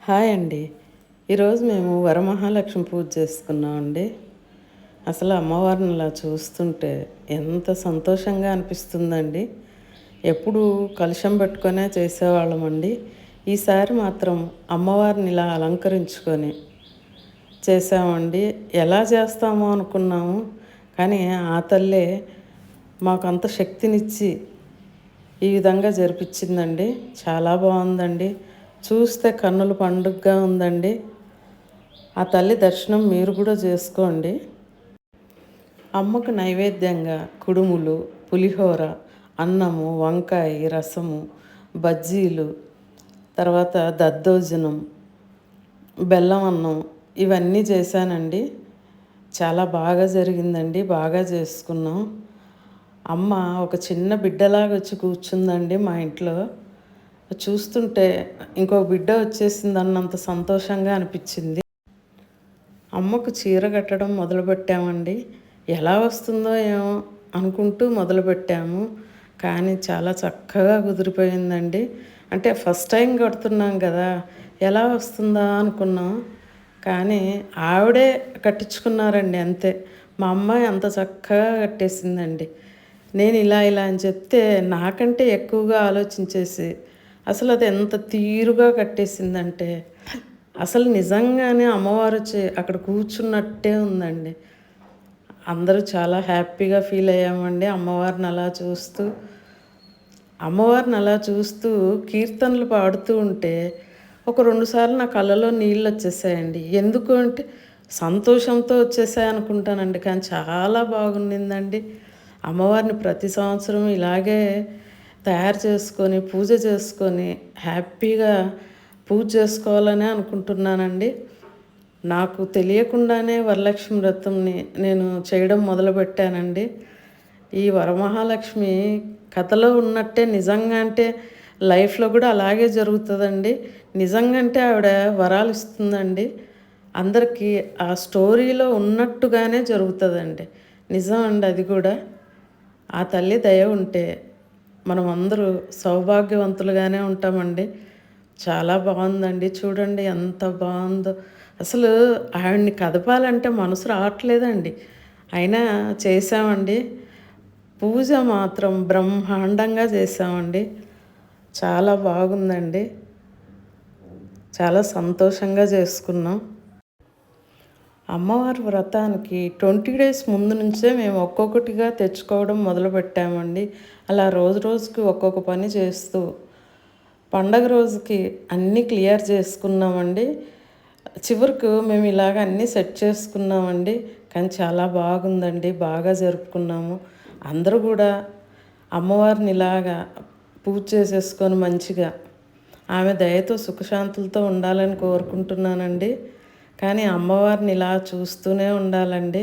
Hi అండి. ఈరోజు మేము వరమహాలక్ష్మి పూజ చేసుకున్నామండి. అసలు అమ్మవారిని ఇలా చూస్తుంటే ఎంత సంతోషంగా అనిపిస్తుందండి. ఎప్పుడు కలశం పెట్టుకొనే చేసేవాళ్ళమండి. ఈసారి మాత్రం అమ్మవారిని ఇలా అలంకరించుకొని చేసామండి. ఎలా చేస్తామో అనుకున్నాము, కానీ ఆ తల్లే మాకంత శక్తినిచ్చి ఈ విధంగా జరిపించిందండి. చాలా బాగుందండి. చూస్తే కన్నుల పండుగగా ఉందండి. ఆ తల్లి దర్శనం మీరు కూడా చేసుకోండి. అమ్మకు నైవేద్యంగా కుడుములు, పులిహోర, అన్నము, వంకాయ, రసము, బజ్జీలు, తర్వాత దద్దోజనం, బెల్లం అన్నం ఇవన్నీ చేశానండి. చాలా బాగా జరిగిందండి. బాగా చేసుకున్నాం. అమ్మ ఒక చిన్న బిడ్డలాగా వచ్చి కూర్చుందండి మా ఇంట్లో. చూస్తుంటే ఇంకో బిడ్డ వచ్చేసింది అన్నంత సంతోషంగా అనిపించింది. అమ్మకు చీర కట్టడం మొదలుపెట్టామండి. ఎలా వస్తుందో ఏమో అనుకుంటూ మొదలుపెట్టాము, కానీ చాలా చక్కగా కుదిరిపోయిందండి. అంటే ఫస్ట్ టైం కడుతున్నాం కదా, ఎలా వస్తుందా అనుకున్నాం, కానీ ఆవిడే కట్టించుకున్నారండి అంతే. మా అమ్మాయి అంత చక్కగా కట్టేసిందండి. నేను ఇలా ఇలా అని చెప్తే నాకంటే ఎక్కువగా ఆలోచించేసి అసలు అది ఎంత తీరుగా కట్టేసిందంటే అసలు నిజంగానే అమ్మవారు వచ్చి అక్కడ కూర్చున్నట్టే ఉందండి. అందరూ చాలా హ్యాపీగా ఫీల్ అయ్యామండి అమ్మవారిని అలా చూస్తూ కీర్తనలు పాడుతూ ఉంటే ఒక 2 సార్లు నా కళ్ళలో నీళ్ళు వచ్చేసాయండి. ఎందుకు అంటే సంతోషంతో వచ్చేసాయి అనుకుంటానండి, కానీ చాలా బాగుండిందండి. అమ్మవారిని ప్రతి సంవత్సరం ఇలాగే తయారు చేసుకొని పూజ చేసుకొని హ్యాపీగా పూజ చేసుకోవాలనే అనుకుంటున్నానండి. నాకు తెలియకుండానే వరలక్ష్మి వ్రతంని నేను చేయడం మొదలుపెట్టానండి. ఈ వరమహాలక్ష్మి కథలో ఉన్నట్టే నిజంగా అంటే లైఫ్లో కూడా అలాగే జరుగుతుందండి. నిజంగా అంటే ఆవిడ వరాలు ఇస్తుందండి. అందరికీ ఆ స్టోరీలో ఉన్నట్టుగానే జరుగుతుందండి. నిజం అండి అది కూడా. ఆ తల్లి దయ ఉంటే మనం అందరూ సౌభాగ్యవంతులుగానే ఉంటామండి. చాలా బాగుందండి. చూడండి ఎంత బాగుందో. అసలు ఆవిడ్ని కదపాలంటే మనసు రావట్లేదండి, అయినా చేసామండి. పూజ మాత్రం బ్రహ్మాండంగా చేసామండి. చాలా బాగుందండి. చాలా సంతోషంగా చేసుకున్నాం. అమ్మవారి వ్రతానికి 20 డేస్ ముందు నుంచే మేము ఒక్కొక్కటిగా తెచ్చుకోవడం మొదలుపెట్టామండి. అలా రోజు రోజుకి ఒక్కొక్క పని చేస్తూ పండగ రోజుకి అన్నీ క్లియర్ చేసుకున్నామండి. చివరకు మేము ఇలాగ అన్నీ సెట్ చేసుకున్నామండి. కానీ చాలా బాగుందండి. బాగా జరుపుకున్నాము. అందరూ కూడా అమ్మవారిని ఇలాగా పూజ చేసేసుకొని మంచిగా ఆమె దయతో సుఖశాంతులతో ఉండాలని కోరుకుంటున్నానండి. కానీ అమ్మవారిని ఇలా చూస్తూనే ఉండాలండి.